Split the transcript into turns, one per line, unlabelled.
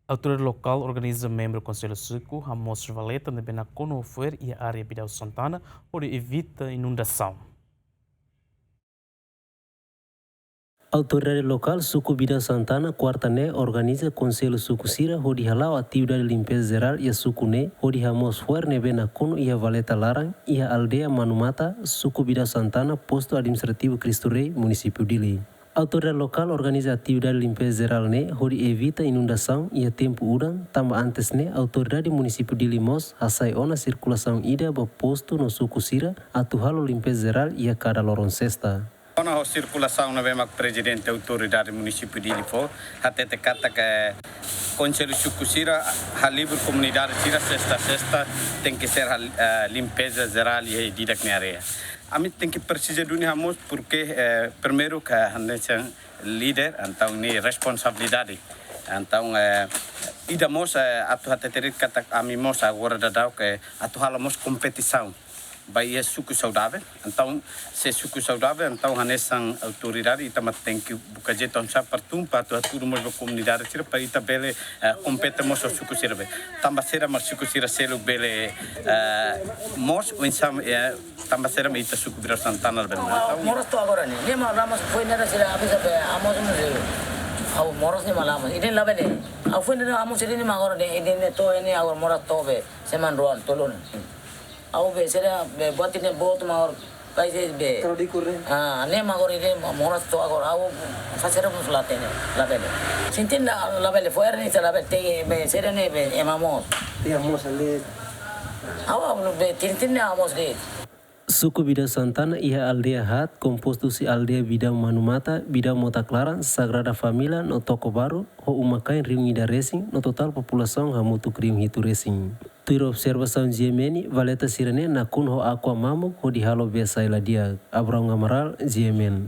A autoridade local organiza membro do Conselho Seco, Ramos Valeta, na Benaconofer e a área Bidal Santana, onde evita inundação.
A autoridade local Suku Bidal Santana quarta-né organiza Conselho Suku Sira, onde halau atividade de limpeza geral e a Suku-né, onde Ramos Fuer, na Benacono e a Valeta Larang e a aldeia Manumata, Suku Bidal Santana, posto administrativo Cristo Rei, município de Li. A autoridade local organiza atividade de limpeza geral né, onde evita inundação e a tempo urang, também antes né, a autoridade município de Limos assai ona circulação ida ba posto no Suku Sira, atuhalo limpeza geral e a cada lorong cesta.
A circulação na vema presidente da autoridade município de Ilifo, até te cata que Conselho Suku Sira, a livre comunidade Sira, sexta tem que ser a limpeza geral e didak na área. A mim tem que precisar de unhamos porque primeiro que a gente líder, então nem responsabilidade. Então idamos atu até ter kata amimos agora da que atu halamos competição. Baia suku saudável, então se suku saudável, então a nossa autoridade e também tem que buscar jeito já para tudo mais a comunidade tira para ita bele competamos o suku sirve. Também será mas suku sira selo bele mos o insam também será mas ita suku Bidal Santana bele.
Moros to agora ni, ni malas foi nada sira abis abe amos museu. Au moros ni malas, ini labele. Au foi nada amos ini magora de ini to ini agora moros to be seman roan tolon. Au be será buat ini bot mawar país be.
Kalau dikurre.
Ne magor ini moras to agor au fazer mus latene labele. Sintin labele foi ni se labele te be será ne be emamos.
Te amos ali.
Au be tintin ne amos de.
Suku Bidal Santana e a aldeia Hat, composto se aldeia Bidal Manumata, Bidal Mota Clara, Sagrada Família, no Toco Baru, o Umakai Reunida Racing, no total população Hamutu Krim Hitu Racing. Tuir observação Ziemeni, Valeta Sirene, na kun ho aqua mamu, ho di halo biasa dia. Abraham Amaral, Ziemen.